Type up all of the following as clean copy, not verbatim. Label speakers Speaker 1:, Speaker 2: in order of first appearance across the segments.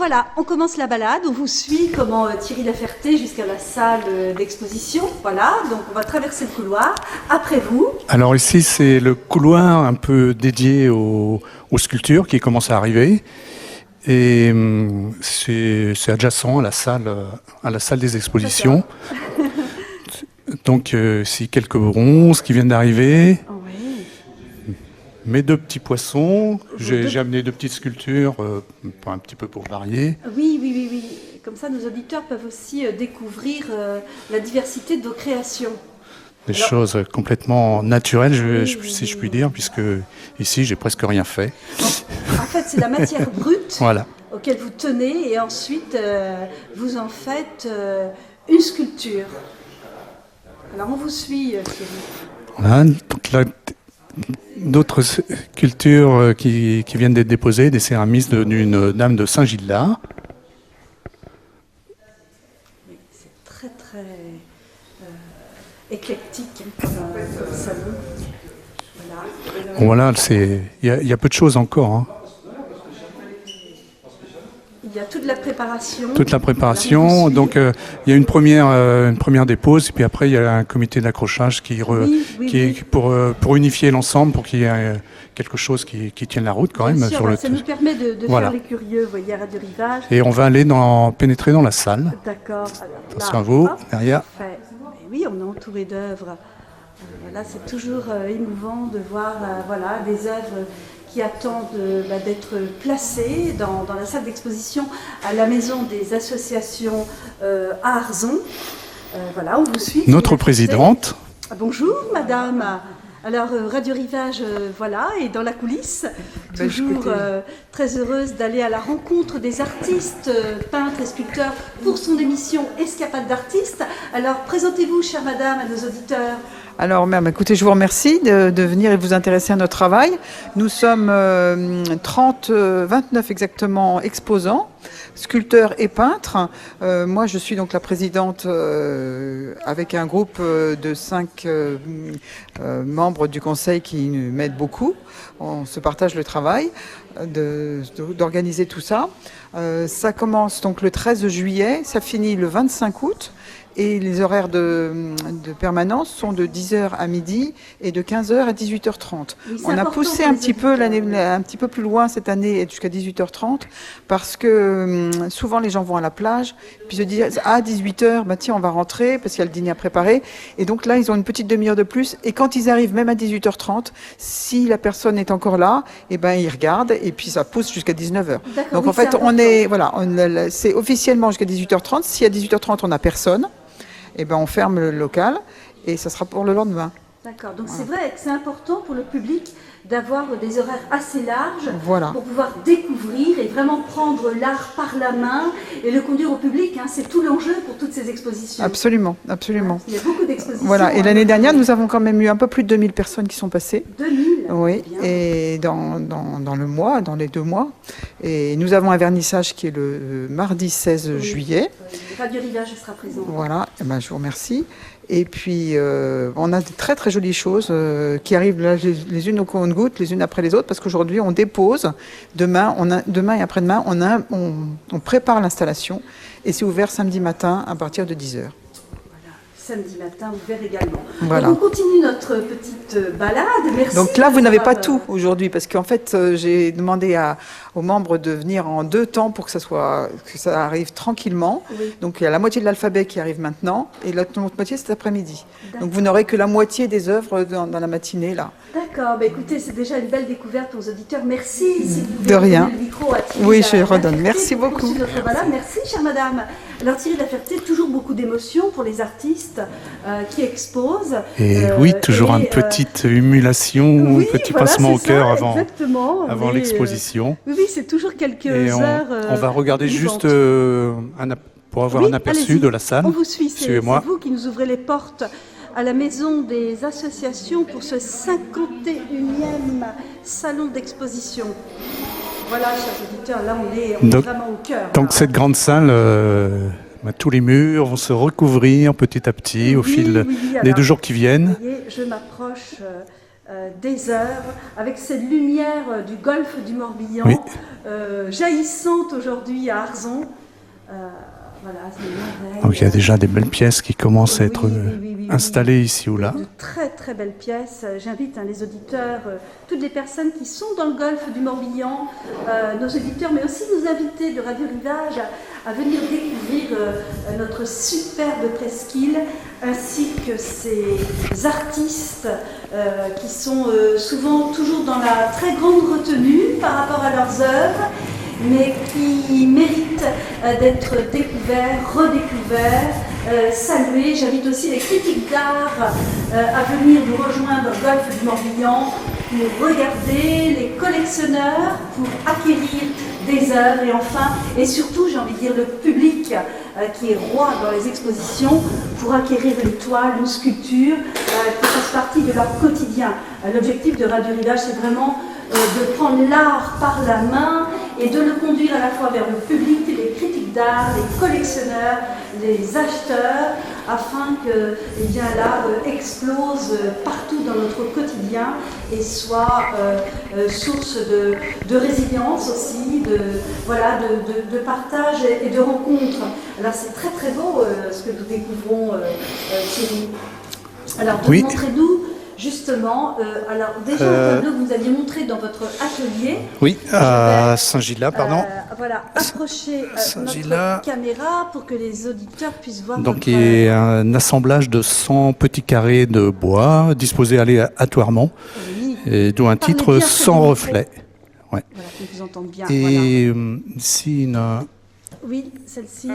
Speaker 1: voilà, on commence la balade, on vous suit comment Thierry Laferté jusqu'à la salle d'exposition. Voilà, donc on va traverser le couloir. Après vous.
Speaker 2: Alors ici, c'est le couloir un peu dédié aux sculptures qui commencent à arriver. Et c'est adjacent à la salle des expositions. Donc ici, quelques bronzes qui viennent d'arriver.
Speaker 1: Oui.
Speaker 2: Mes deux petits poissons. J'ai amené deux petites sculptures, un petit peu pour varier.
Speaker 1: Oui. Comme ça, nos auditeurs peuvent aussi découvrir la diversité de vos créations.
Speaker 2: Des choses complètement naturelles, si je puis dire, puisque ici, j'ai presque rien fait.
Speaker 1: En fait, c'est la matière brute
Speaker 2: voilà.
Speaker 1: auquel vous tenez et ensuite, vous en faites une sculpture. Alors, on vous suit, Thierry.
Speaker 2: Voilà, donc là, d'autres sculptures qui viennent d'être déposées, des céramistes d'une dame de Saint-Gildas.
Speaker 1: C'est très éclectique comme salon.
Speaker 2: Voilà, il y a peu de choses encore. Hein.
Speaker 1: Il y a toute la préparation.
Speaker 2: Toute la préparation. Donc il y a une première dépose, et puis après il y a un comité d'accrochage qui est pour unifier l'ensemble, pour qu'il y ait quelque chose qui tienne la route quand
Speaker 1: Bien
Speaker 2: même.
Speaker 1: sûr,
Speaker 2: sur le
Speaker 1: ça nous permet de faire les curieux, vous voyez, à Radio Rivage.
Speaker 2: Et on va aller pénétrer dans la salle.
Speaker 1: D'accord.
Speaker 2: Attention à vous, derrière.
Speaker 1: Parfait. Oui, on est entouré d'œuvres. Voilà, c'est toujours émouvant de voir des œuvres qui attendent d'être placées dans la salle d'exposition à la Maison des associations à Arzon. Voilà, on vous suit.
Speaker 2: Notre présidente.
Speaker 1: Bonjour, madame. Alors, Radio Rivage, est dans la coulisse. Toujours très heureuse d'aller à la rencontre des artistes, peintres et sculpteurs pour son émission Escapade d'artistes. Alors, présentez-vous, chère madame, à nos auditeurs.
Speaker 3: Alors, écoutez, je vous remercie de venir et de vous intéresser à notre travail. Nous sommes 29 exactement exposants, sculpteurs et peintres. Moi, je suis donc la présidente avec un groupe de 5 membres du conseil qui m'aident beaucoup. On se partage le travail d'organiser tout ça. Ça commence donc le 13 juillet, ça finit le 25 août. Et les horaires de permanence sont de 10h à midi et de 15h à 18h30. Oui, on a poussé un petit peu plus loin cette année jusqu'à 18h30 parce que souvent les gens vont à la plage puis se disent à 18h, tiens, on va rentrer parce qu'il y a le dîner à préparer. Et donc là, ils ont une petite demi-heure de plus. Et quand ils arrivent même à 18h30, si la personne est encore là, ils regardent et puis ça pousse jusqu'à 19h. Donc en fait, c'est officiellement jusqu'à 18h30. Si à 18h30, on n'a personne, on ferme le local et ça sera pour le lendemain.
Speaker 1: D'accord, donc c'est vrai que c'est important pour le public d'avoir des horaires assez larges pour pouvoir découvrir et vraiment prendre l'art par la main et le conduire au public. C'est tout l'enjeu pour toutes ces expositions.
Speaker 3: Absolument.
Speaker 1: Il y a beaucoup d'expositions.
Speaker 3: Voilà, et l'année dernière, nous avons quand même eu un peu plus de 2000 personnes qui sont passées.
Speaker 1: 2000.
Speaker 3: Oui, et dans le mois, dans les 2 mois. Et nous avons un vernissage qui est le mardi 16 juillet.
Speaker 1: Radio Rivage sera présent.
Speaker 3: Voilà, je vous remercie. Et puis, on a de très très jolies choses qui arrivent là, les unes au compte-gouttes, les unes après les autres, parce qu'aujourd'hui, on dépose. Demain et après-demain, on prépare l'installation. Et c'est ouvert samedi matin à partir de 10h.
Speaker 1: Samedi matin, ouvert également.
Speaker 3: Voilà.
Speaker 1: Donc on continue notre petite balade. Merci.
Speaker 3: Donc là, vous n'avez pas tout aujourd'hui, parce qu'en fait, j'ai demandé aux membres de venir en 2 temps pour que ça arrive tranquillement. Oui. Donc il y a la moitié de l'alphabet qui arrive maintenant, et l'autre moitié cet après-midi. Donc vous n'aurez que la moitié des œuvres dans la matinée là.
Speaker 1: D'accord. Écoutez, c'est déjà une belle découverte pour nos auditeurs. Merci. Si vous
Speaker 3: de rien.
Speaker 1: Le micro à Thierry
Speaker 3: oui, je redonne. Merci beaucoup.
Speaker 1: Notre balade. Merci, chère madame. Alors Thierry Laferté, toujours beaucoup d'émotions pour les artistes qui exposent.
Speaker 2: Et oui, toujours une petite émulation, un petit pincement au cœur avant l'exposition.
Speaker 1: Oui, c'est toujours quelques heures.
Speaker 2: On va regarder juste pour avoir un aperçu de la salle.
Speaker 1: On vous suit, c'est
Speaker 2: vous
Speaker 1: qui nous ouvrez les portes à la Maison des associations pour ce 51e salon d'exposition. Voilà, chers auditeurs, là on est vraiment au cœur.
Speaker 2: Donc cette grande salle, tous les murs vont se recouvrir petit à petit au fil des 2 jours qui viennent.
Speaker 1: Vous voyez, je m'approche des œuvres, avec cette lumière du golfe du Morbihan,
Speaker 2: Oui.
Speaker 1: jaillissante aujourd'hui à Arzon. Voilà, c'est une merveille.
Speaker 2: Donc il y a déjà des belles pièces qui commencent à être
Speaker 1: Oui.
Speaker 2: installées ici ou là.
Speaker 1: De très très belles pièces. J'invite les auditeurs, toutes les personnes qui sont dans le golfe du Morbihan, nos auditeurs, mais aussi nos invités de Radio Rivage, à venir découvrir notre superbe presqu'île, ainsi que ces artistes qui sont souvent toujours dans la très grande retenue par rapport à leurs œuvres, mais qui méritent d'être découverts, redécouverts, salués. J'invite aussi les critiques d'art à venir nous rejoindre au golfe du Morbihan pour regarder, les collectionneurs pour acquérir des œuvres, et enfin, et surtout, j'ai envie de dire, le public qui est roi dans les expositions pour acquérir une toile, une sculpture qui fasse partie de leur quotidien. L'objectif de Radio Rivage, c'est vraiment de prendre l'art par la main et de le conduire à la fois vers le public, les critiques d'art, les collectionneurs, les acheteurs, afin que l'art explose partout dans notre quotidien et soit source de résilience aussi, de partage et de rencontre. Alors c'est très très beau ce que nous découvrons, Thierry. Alors
Speaker 2: Oui.
Speaker 1: montrez-nous justement, alors déjà le tableau que vous aviez montré dans votre atelier.
Speaker 2: Oui, à Saint-Gillas, pardon.
Speaker 1: Voilà, approchez
Speaker 2: Saint-Gillas.
Speaker 1: notre caméra pour que les auditeurs puissent voir.
Speaker 2: Donc il y a un assemblage de 100 petits carrés de bois disposés aléatoirement,
Speaker 1: Oui.
Speaker 2: et d'où un
Speaker 1: Parlez
Speaker 2: titre
Speaker 1: bien
Speaker 2: sans
Speaker 1: sur le
Speaker 2: reflet. Ouais.
Speaker 1: Voilà, qu'on vous entende bien.
Speaker 2: Et ici une
Speaker 1: Voilà. Oui, celle-ci,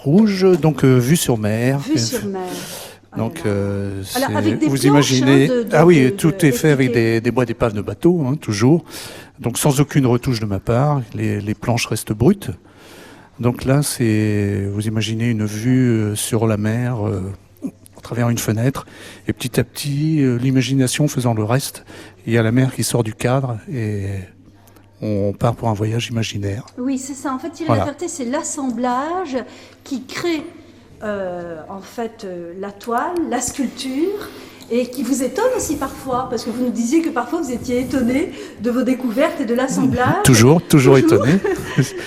Speaker 2: rouge, donc vue sur mer.
Speaker 1: vue sur mer.
Speaker 2: Donc,
Speaker 1: Alors, avec des
Speaker 2: vous
Speaker 1: planches,
Speaker 2: imaginez.
Speaker 1: hein,
Speaker 2: Ah oui,
Speaker 1: de
Speaker 2: tout est fait avec
Speaker 1: expliquer.
Speaker 2: des bois d'épave de bateau, hein, toujours. Donc, sans aucune retouche de ma part. Les planches restent brutes. Donc là, vous imaginez une vue sur la mer à travers une fenêtre. Et petit à petit, l'imagination faisant le reste, il y a la mer qui sort du cadre et on part pour un voyage imaginaire.
Speaker 1: Oui, c'est ça. En fait, Thierry
Speaker 2: Voilà.
Speaker 1: Laferté, c'est l'assemblage qui crée la toile, la sculpture, et qui vous étonne aussi parfois, parce que vous nous disiez que parfois vous étiez étonné de vos découvertes et de l'assemblage.
Speaker 2: Toujours étonné.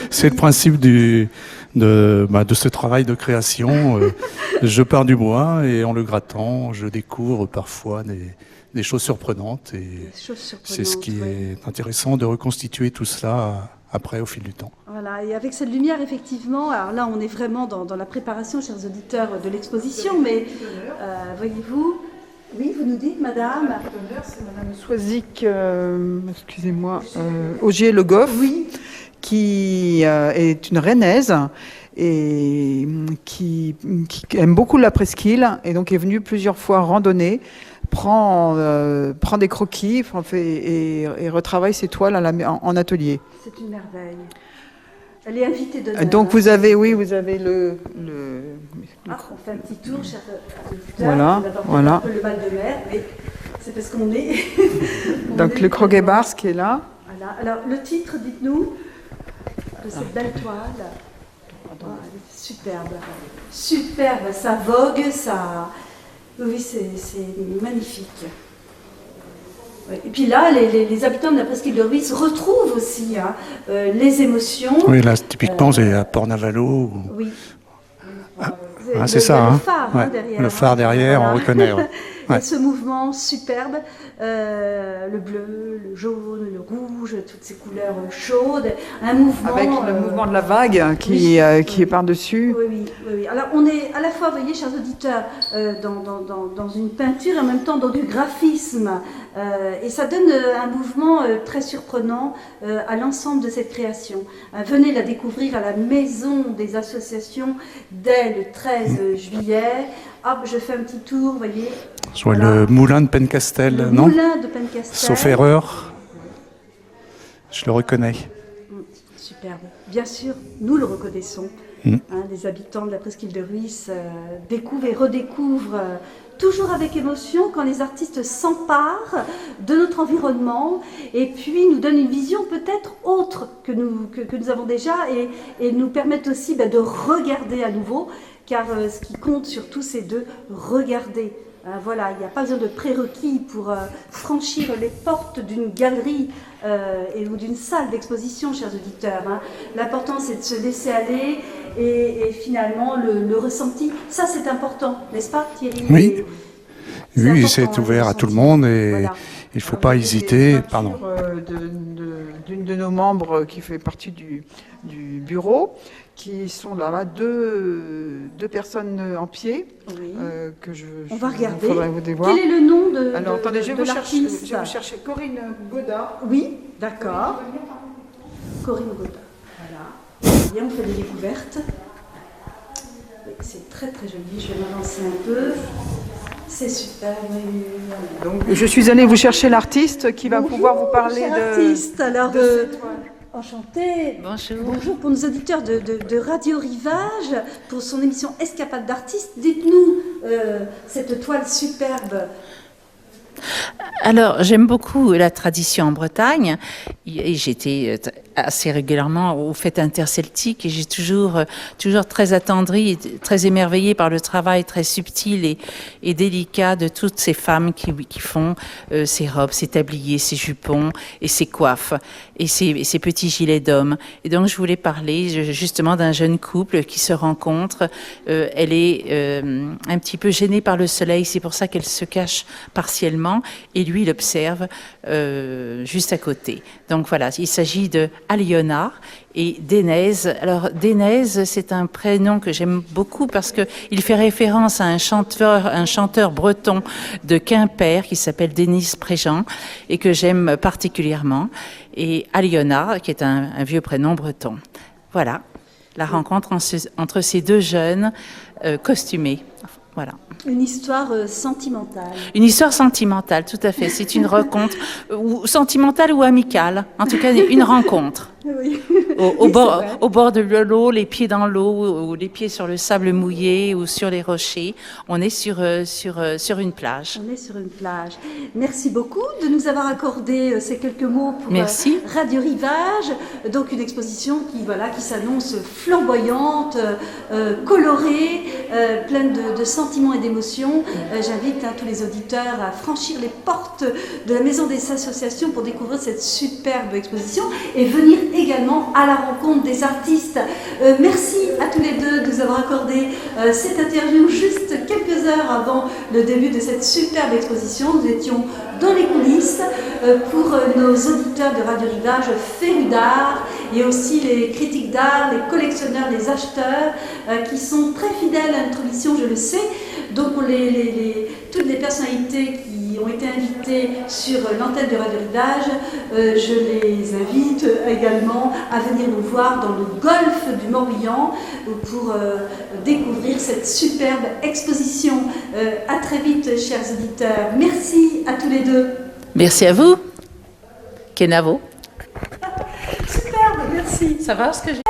Speaker 2: C'est le principe de ce travail de création. Je pars du bois et en le grattant, je découvre parfois des choses surprenantes. Et
Speaker 1: Des choses surprenantes,
Speaker 2: c'est ce qui
Speaker 1: oui.
Speaker 2: est intéressant de reconstituer tout cela après au fil du temps.
Speaker 1: Voilà, et avec cette lumière, effectivement, alors là, on est vraiment dans la préparation, chers auditeurs, de l'exposition, mais voyez-vous, oui, vous nous dites, madame.
Speaker 3: C'est Madame Soisic, excusez-moi, Augier-Le Goff,
Speaker 1: Oui,
Speaker 3: qui est une rennaise et qui aime beaucoup la presqu'île et donc est venue plusieurs fois randonner, prend des croquis et retravaille ses toiles en atelier.
Speaker 1: c'est une merveille. Elle est invitée d'honneur.
Speaker 3: Donc vous avez le
Speaker 1: Ah, on fait un petit tour, chers auditeurs.
Speaker 3: Voilà,
Speaker 1: On a
Speaker 3: voilà.
Speaker 1: un peu le mal de mer, mais c'est parce qu'on est...
Speaker 3: donc le Kroguet-Bars qui est là.
Speaker 1: Voilà. Alors, le titre, dites-nous, de cette belle toile. Oh, elle est superbe. Superbe, ça vogue, ça... Oui, c'est magnifique. Ouais. Et puis là, les habitants de la presqu'île de Ruisse retrouvent aussi les émotions.
Speaker 2: Oui, là, typiquement, c'est à Port-Navalo.
Speaker 1: Oui.
Speaker 2: C'est ça,
Speaker 1: Le
Speaker 2: hein.
Speaker 1: phare,
Speaker 2: Ouais.
Speaker 1: derrière.
Speaker 2: Le phare derrière,
Speaker 1: Voilà.
Speaker 2: on reconnaît. Ouais. Ouais.
Speaker 1: Et ce mouvement superbe, le bleu, le jaune, le rouge, toutes ces couleurs chaudes, un mouvement...
Speaker 3: Avec le mouvement de la vague qui est par-dessus.
Speaker 1: Oui. Alors on est à la fois, vous voyez, chers auditeurs, dans une peinture et en même temps dans du graphisme. Et ça donne un mouvement très surprenant à l'ensemble de cette création. Venez la découvrir à la Maison des Associations dès le 13 juillet. Hop, je fais un petit tour, vous voyez.
Speaker 2: Je vois
Speaker 1: Voilà.
Speaker 2: le moulin de Pencastel,
Speaker 1: Le
Speaker 2: non?
Speaker 1: moulin de Pencastel.
Speaker 2: Sauf erreur, je le reconnais.
Speaker 1: Superbe. Bien sûr, nous le reconnaissons.
Speaker 2: Mm.
Speaker 1: Les habitants de la presqu'île de Ruisse découvrent et redécouvrent toujours avec émotion quand les artistes s'emparent de notre environnement et puis nous donnent une vision peut-être autre que nous avons déjà et nous permettent aussi de regarder à nouveau, car ce qui compte surtout c'est de regarder. Voilà, il n'y a pas besoin de prérequis pour franchir les portes d'une galerie ou d'une salle d'exposition, chers auditeurs. L'important, c'est de se laisser aller et finalement, le ressenti, ça c'est important, n'est-ce pas Thierry?
Speaker 2: Oui, oui, c'est
Speaker 1: important,
Speaker 2: ouvert
Speaker 1: le
Speaker 2: à tout le
Speaker 1: ressenti.
Speaker 2: monde et
Speaker 1: Voilà.
Speaker 2: il ne faut pas hésiter. Pardon.
Speaker 3: D'une de nos membres qui fait partie du bureau, qui sont là, deux personnes en pied,
Speaker 1: Oui.
Speaker 3: que
Speaker 1: On va regarder.
Speaker 3: faudrait vous voir.
Speaker 1: Quel est le nom de,
Speaker 3: Alors, attendez, je vais vous
Speaker 1: l'artiste?
Speaker 3: chercher Corinne Godard.
Speaker 1: Oui, d'accord. Corinne Godard. Voilà. Bien, on fait des découvertes. Oui, c'est très très joli. Je vais m'avancer un peu. C'est super. Oui.
Speaker 3: Donc, je suis allée vous chercher l'artiste qui va pouvoir vous parler
Speaker 1: cher
Speaker 3: de...
Speaker 1: artiste. Alors,
Speaker 3: de cette toile.
Speaker 1: enchantée.
Speaker 4: Bonjour.
Speaker 1: Bonjour pour nos auditeurs de Radio Rivage, pour son émission Escapade d'artistes. Dites-nous cette toile superbe.
Speaker 4: Alors, j'aime beaucoup la tradition en Bretagne et j'étais assez régulièrement aux fêtes interceltiques et j'ai toujours très attendrie et très émerveillée par le travail très subtil et délicat de toutes ces femmes qui font ces robes, ces tabliers, ces jupons et ces coiffes et ces petits gilets d'hommes. Et donc, je voulais parler justement d'un jeune couple qui se rencontre. Elle est un petit peu gênée par le soleil, c'est pour ça qu'elle se cache partiellement et lui, il observe juste à côté. Donc voilà, il s'agit de Aliona et d'Énèse. Alors d'Énèse, c'est un prénom que j'aime beaucoup parce qu'il fait référence à un chanteur breton de Quimper qui s'appelle Denis Préjean et que j'aime particulièrement. Et Aliona, qui est un vieux prénom breton. Voilà, la rencontre entre ces deux jeunes costumés. Voilà.
Speaker 1: Une histoire sentimentale.
Speaker 4: Une histoire sentimentale, tout à fait. C'est une rencontre, ou sentimentale ou amicale. En tout cas, une rencontre.
Speaker 1: Oui.
Speaker 4: Au bord de l'eau, les pieds dans l'eau, ou les pieds sur le sable mouillé, ou sur les rochers. On est sur une plage.
Speaker 1: On est sur une plage. Merci beaucoup de nous avoir accordé ces quelques mots pour
Speaker 4: Merci.
Speaker 1: Radio Rivage. Donc une exposition qui s'annonce flamboyante, colorée, pleine de sentiments et d'émotions. J'invite tous les auditeurs à franchir les portes de la Maison des Associations pour découvrir cette superbe exposition et venir également à la rencontre des artistes. Merci à tous les deux de nous avoir accordé cette interview juste quelques heures avant le début de cette superbe exposition. Nous étions dans les coulisses pour nos auditeurs de Radio Rivage, férus d'art et aussi les critiques d'art, les collectionneurs, les acheteurs qui sont très fidèles à notre mission, je le sais. Donc toutes les personnalités qui ont été invitées sur l'antenne de Radio Rivage, je les invite également à venir nous voir dans le golfe du Morbihan pour découvrir cette superbe exposition. À très vite, chers auditeurs. Merci à tous les deux.
Speaker 4: Merci à vous. Kenavo.
Speaker 1: Superbe, merci.
Speaker 4: Ça va ce que j'ai